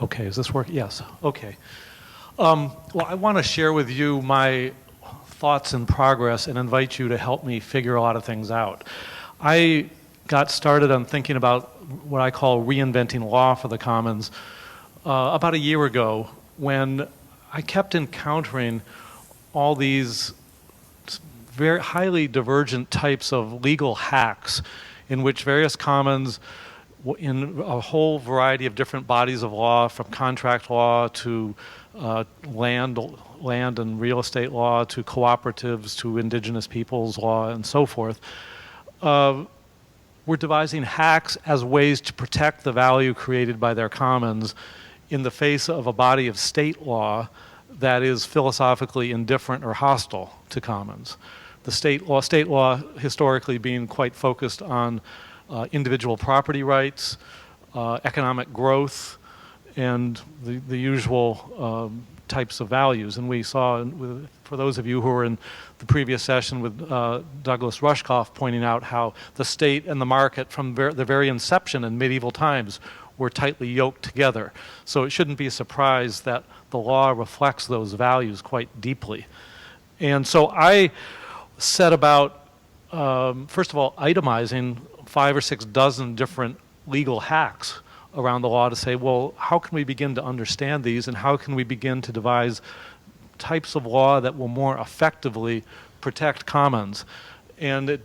Okay, is this working? Yes, okay. Well, I want to share with you my thoughts and progress and invite you to help me figure a lot of things out. I got started on thinking about what I call reinventing law for the commons about a year ago, when I kept encountering all these very highly divergent types of legal hacks in which various commons in a whole variety of different bodies of law, from contract law to land and real estate law to cooperatives to indigenous peoples law and so forth, we're devising hacks as ways to protect the value created by their commons in the face of a body of state law that is philosophically indifferent or hostile to commons. The state law historically being quite focused on individual property rights, economic growth, and the usual types of values. And we saw, for those of you who were in the previous session with Douglas Rushkoff, pointing out how the state and the market from the very inception in medieval times were tightly yoked together. So it shouldn't be a surprise that the law reflects those values quite deeply. And so I set about, first of all, itemizing 5 or 6 dozen different legal hacks around the law to say, well, how can we begin to understand these, and how can we begin to devise types of law that will more effectively protect commons? And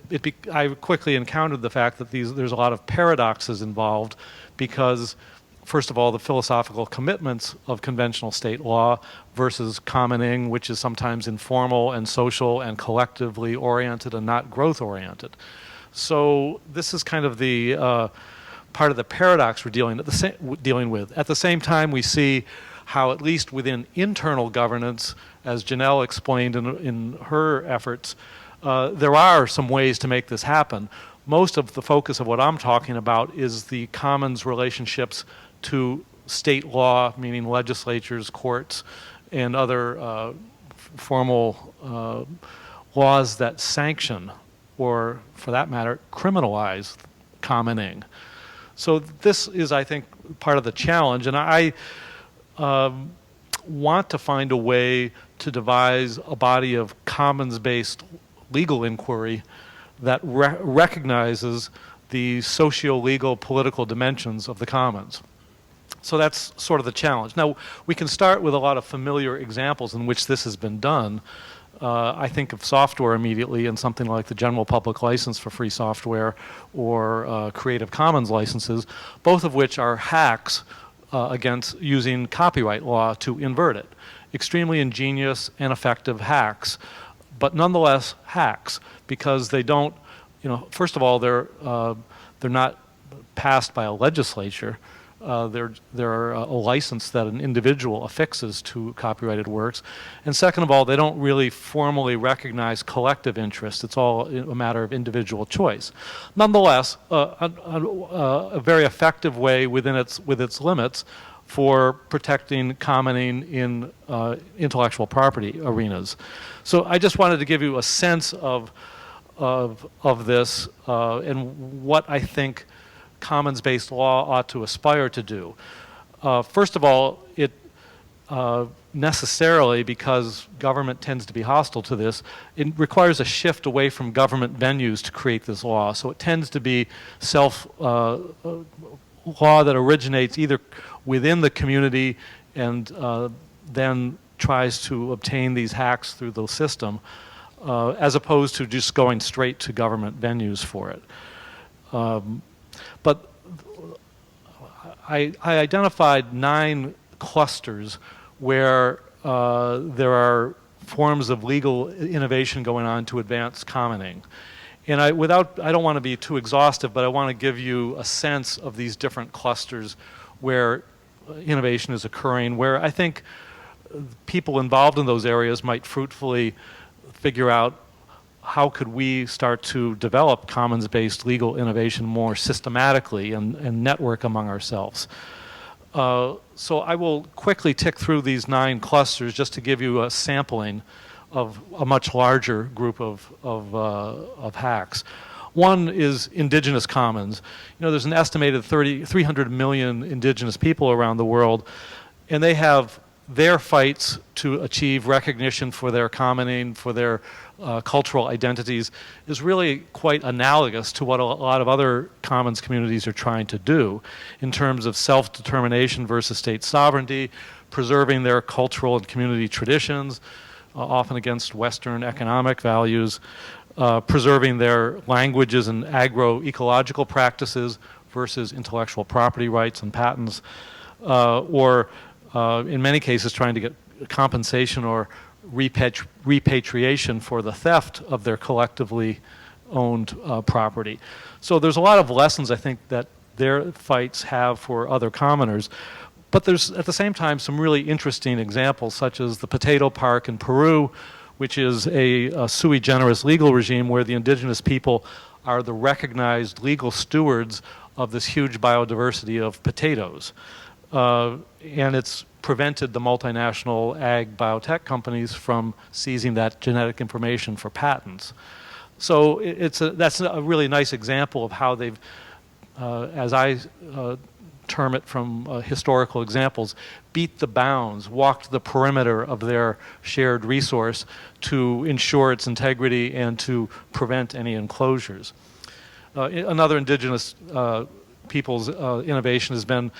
I quickly encountered the fact that there's a lot of paradoxes involved, because first of all, the philosophical commitments of conventional state law versus commoning, which is sometimes informal and social and collectively oriented and not growth oriented. So this is kind of the part of the paradox we're dealing with. At the same time, we see how, at least within internal governance, as Janelle explained in her efforts, there are some ways to make this happen. Most of the focus of what I'm talking about is the commons relationships to state law, meaning legislatures, courts, and other formal laws that sanction, or for that matter, criminalize commoning. So this is, I think, part of the challenge, and I want to find a way to devise a body of commons-based legal inquiry that recognizes the socio-legal political dimensions of the commons. So that's sort of the challenge. Now, we can start with a lot of familiar examples in which this has been done. I think of software immediately, and something like the General Public License for Free Software or Creative Commons licenses, both of which are hacks against using copyright law to invert it. Extremely ingenious and effective hacks, but nonetheless hacks, because they don't, first of all, they're not passed by a legislature. They're a license that an individual affixes to copyrighted works. And second of all, they don't really formally recognize collective interest. It's all a matter of individual choice. Nonetheless, a very effective way with its limits for protecting commoning in intellectual property arenas. So I just wanted to give you a sense of this and what I think commons-based law ought to aspire to do. First of all, it necessarily, because government tends to be hostile to this, it requires a shift away from government venues to create this law. So it tends to be law that originates either within the community and then tries to obtain these hacks through the system, as opposed to just going straight to government venues for it. But I identified 9 clusters where there are forms of legal innovation going on to advance commoning. And I don't want to be too exhaustive, but I want to give you a sense of these different clusters where innovation is occurring, where I think people involved in those areas might fruitfully figure out how could we start to develop commons-based legal innovation more systematically and network among ourselves. So I will quickly tick through these 9 clusters just to give you a sampling of a much larger group of hacks. One is indigenous commons. You know, there's an estimated 300 million indigenous people around the world, and they have their fights to achieve recognition for their commoning, for their cultural identities, is really quite analogous to what a lot of other commons communities are trying to do in terms of self-determination versus state sovereignty, preserving their cultural and community traditions, often against Western economic values, preserving their languages and agroecological practices versus intellectual property rights and patents, or in many cases trying to get compensation or repatriation for the theft of their collectively owned property. So there's a lot of lessons, I think, that their fights have for other commoners. But there's, at the same time, some really interesting examples, such as the potato park in Peru, which is a sui generis legal regime where the indigenous people are the recognized legal stewards of this huge biodiversity of potatoes. And it's prevented the multinational ag biotech companies from seizing that genetic information for patents. So that's a really nice example of how they've, as I term it from historical examples, beat the bounds, walked the perimeter of their shared resource to ensure its integrity and to prevent any enclosures. Another indigenous people's innovation has been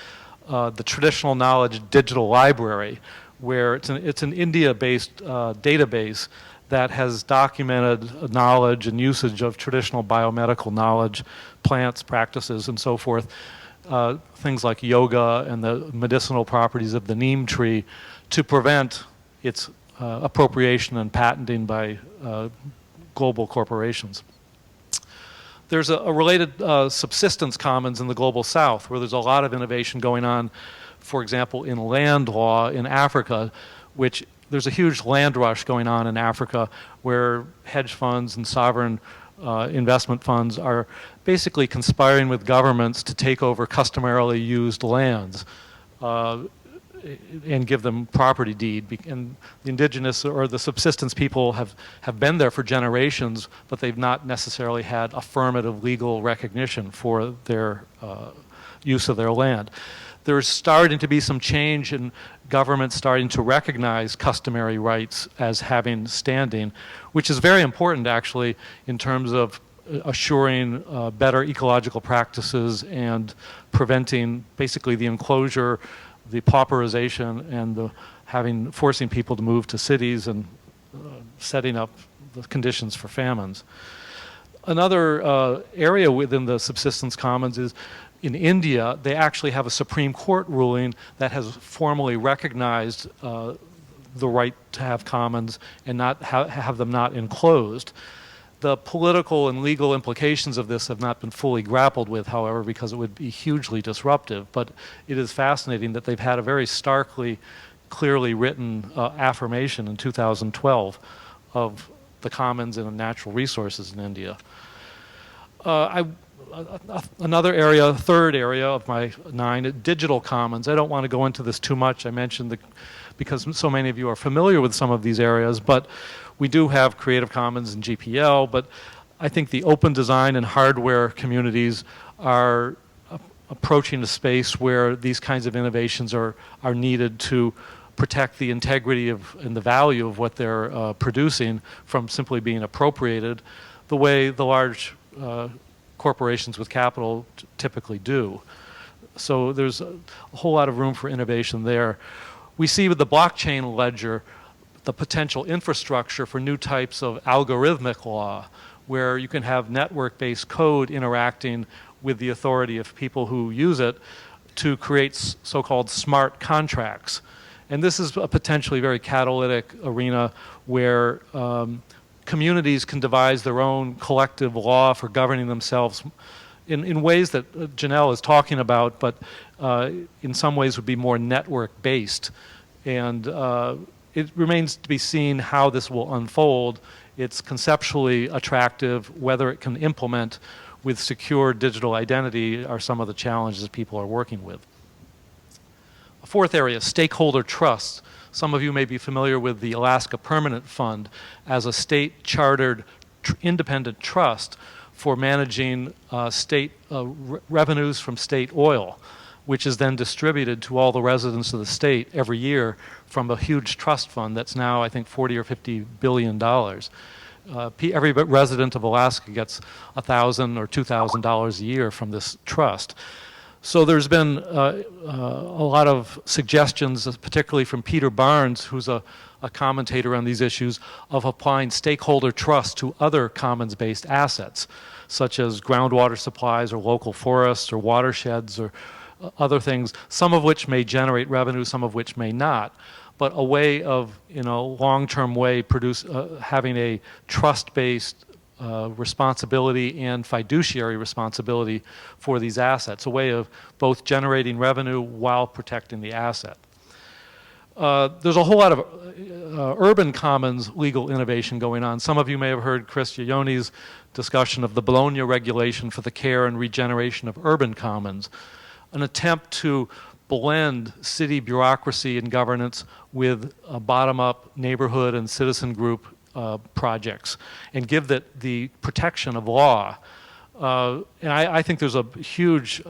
the traditional knowledge digital library, where it's an India-based database that has documented knowledge and usage of traditional biomedical knowledge, plants, practices, and so forth. Things like yoga and the medicinal properties of the neem tree to prevent its appropriation and patenting by global corporations. There's a related subsistence commons in the global south where there's a lot of innovation going on, for example, in land law in Africa, which there's a huge land rush going on in Africa where hedge funds and sovereign investment funds are basically conspiring with governments to take over customarily used lands and give them property deed. And the indigenous or the subsistence people have been there for generations, but they've not necessarily had affirmative legal recognition for their use of their land. There's starting to be some change in governments starting to recognize customary rights as having standing, which is very important actually in terms of assuring better ecological practices and preventing basically the enclosure, the pauperization, and forcing people to move to cities and setting up the conditions for famines. Another area within the subsistence commons is in India. They actually have a Supreme Court ruling that has formally recognized the right to have commons and not have them not enclosed. The political and legal implications of this have not been fully grappled with, however, because it would be hugely disruptive. But it is fascinating that they've had a very starkly, clearly written affirmation in 2012 of the commons and natural resources in India. Another area, third area of my 9, digital commons. I don't want to go into this too much. I mentioned because so many of you are familiar with some of these areas, but we do have Creative Commons and GPL, but I think the open design and hardware communities are approaching a space where these kinds of innovations are needed to protect the integrity and the value of what they're producing from simply being appropriated the way the large corporations with capital typically do. So there's a whole lot of room for innovation there. We see with the blockchain ledger the potential infrastructure for new types of algorithmic law, where you can have network-based code interacting with the authority of people who use it to create so-called smart contracts. And this is a potentially very catalytic arena where communities can devise their own collective law for governing themselves in ways that Janelle is talking about, but in some ways would be more network-based. And it remains to be seen how this will unfold. It's conceptually attractive. Whether it can implement with secure digital identity are some of the challenges people are working with. A fourth area, stakeholder trust. Some of you may be familiar with the Alaska Permanent Fund as a state-chartered independent trust for managing state revenues from state oil, which is then distributed to all the residents of the state every year from a huge trust fund that's now, I think, $40 or $50 billion. Every resident of Alaska gets $1,000 or $2,000 a year from this trust. So there's been a lot of suggestions, particularly from Peter Barnes, who's a commentator on these issues, of applying stakeholder trust to other commons-based assets, such as groundwater supplies or local forests or watersheds or other things, some of which may generate revenue, some of which may not. But a way of, long-term way, having a trust-based responsibility and fiduciary responsibility for these assets, a way of both generating revenue while protecting the asset. There's a whole lot of urban commons legal innovation going on. Some of you may have heard Chris Ianni's discussion of the Bollier regulation for the care and regeneration of urban commons, an attempt to blend city bureaucracy and governance with bottom-up neighborhood and citizen group projects and give that the protection of law. And I think there's a huge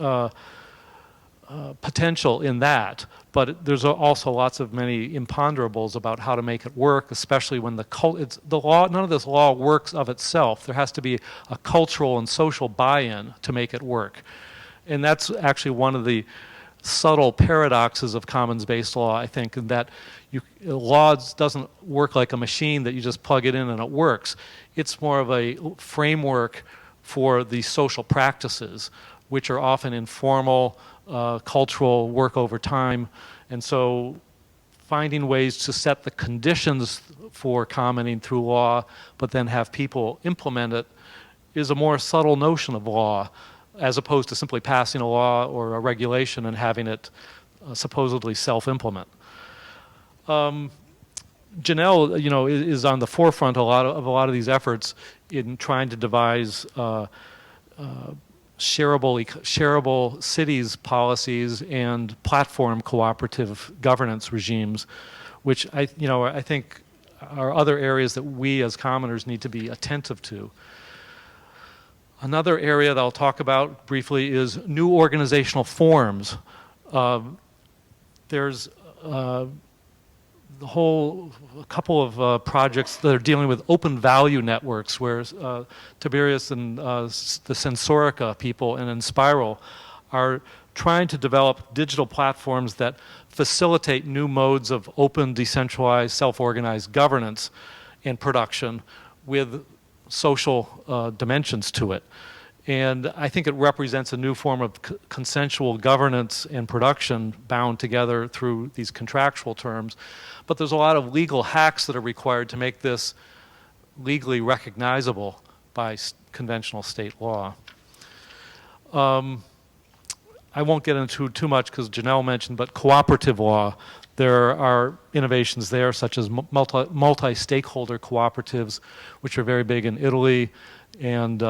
potential in that, but there's also lots of many imponderables about how to make it work, especially when the law, none of this law works of itself. There has to be a cultural and social buy-in to make it work. And that's actually one of the subtle paradoxes of commons-based law, I think, in that law doesn't work like a machine that you just plug it in and it works. It's more of a framework for the social practices, which are often informal, cultural, work over time. And so finding ways to set the conditions for commenting through law, but then have people implement it, is a more subtle notion of law, as opposed to simply passing a law or a regulation and having it supposedly self-implement. Janelle, is on the forefront of a lot of these efforts in trying to devise shareable cities policies and platform cooperative governance regimes, which I think are other areas that we as commoners need to be attentive to. Another area that I'll talk about briefly is new organizational forms. There's a couple of projects that are dealing with open value networks, where Tiberius and the Sensorica people and Inspiral are trying to develop digital platforms that facilitate new modes of open, decentralized, self-organized governance and production with social dimensions to it. And I think it represents a new form of consensual governance and production bound together through these contractual terms. But there's a lot of legal hacks that are required to make this legally recognizable by conventional state law. I won't get into too much because Janelle mentioned, but cooperative law, there are innovations there such as multi-stakeholder cooperatives, which are very big in Italy and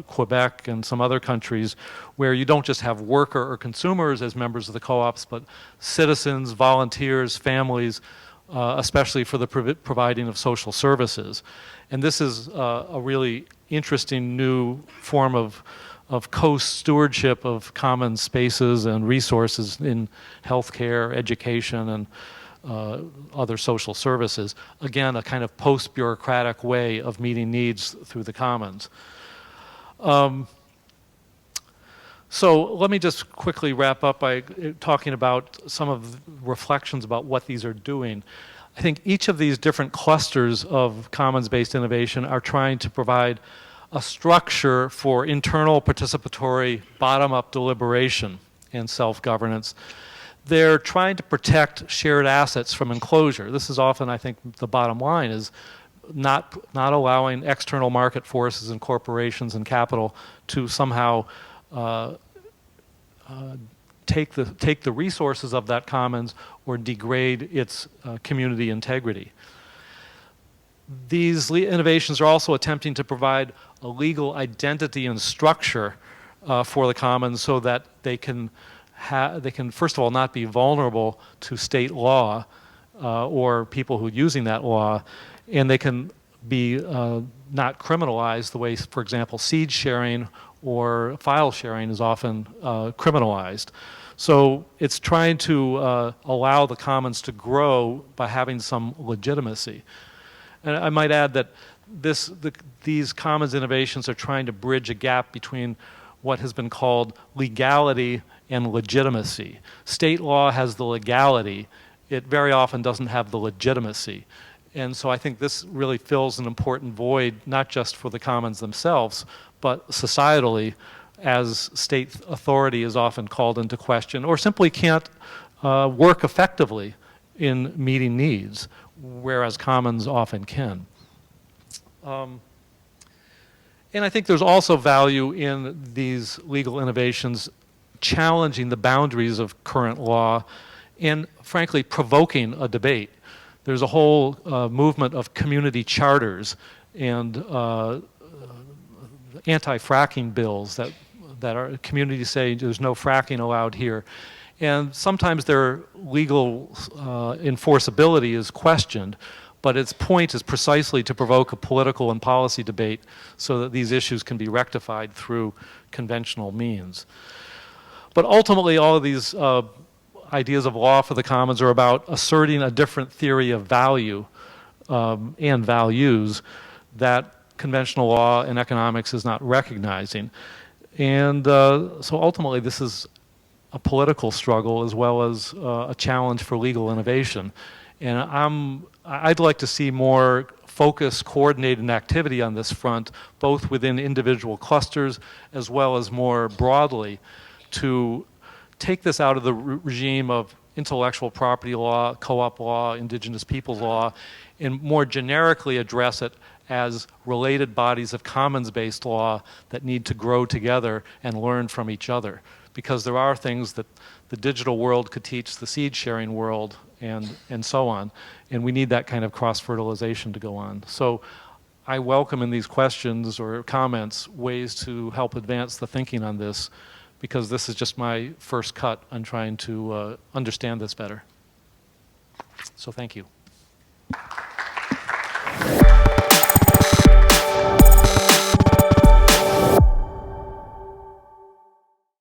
Quebec and some other countries, where you don't just have worker or consumers as members of the co-ops, but citizens, volunteers, families, especially for the providing of social services. And this is a really interesting new form of co-stewardship of common spaces and resources in healthcare, education, and other social services. Again, a kind of post-bureaucratic way of meeting needs through the commons. So let me just quickly wrap up by talking about some of the reflections about what these are doing. I think each of these different clusters of commons-based innovation are trying to provide a structure for internal participatory bottom-up deliberation and self-governance. They're trying to protect shared assets from enclosure. This is often, I think, the bottom line is not allowing external market forces and corporations and capital to somehow take the resources of that commons or degrade its community integrity. These innovations are also attempting to provide a legal identity and structure for the commons so that they can first of all not be vulnerable to state law or people who are using that law, and they can be not criminalized the way, for example, seed sharing or file sharing is often criminalized. So it's trying to allow the commons to grow by having some legitimacy. And I might add that these commons innovations are trying to bridge a gap between what has been called legality and legitimacy. State law has the legality. It very often doesn't have the legitimacy. And so I think this really fills an important void, not just for the commons themselves, but societally, as state authority is often called into question, or simply can't work effectively in meeting needs, whereas commons often can. And I think there's also value in these legal innovations challenging the boundaries of current law and, frankly, provoking a debate. There's a whole movement of community charters and anti-fracking bills that our communities say there's no fracking allowed here. And sometimes their legal enforceability is questioned, but its point is precisely to provoke a political and policy debate so that these issues can be rectified through conventional means. But ultimately, all of these ideas of law for the commons are about asserting a different theory of value and values that conventional law and economics is not recognizing. And so ultimately, this is a political struggle as well as a challenge for legal innovation. And I'd like to see more focused, coordinated activity on this front, both within individual clusters as well as more broadly, to take this out of the regime of intellectual property law, co-op law, indigenous peoples law, and more generically address it as related bodies of commons-based law that need to grow together and learn from each other. Because there are things that the digital world could teach the seed-sharing world and so on. And we need that kind of cross-fertilization to go on. So I welcome in these questions or comments ways to help advance the thinking on this, because this is just my first cut on trying to understand this better. So thank you.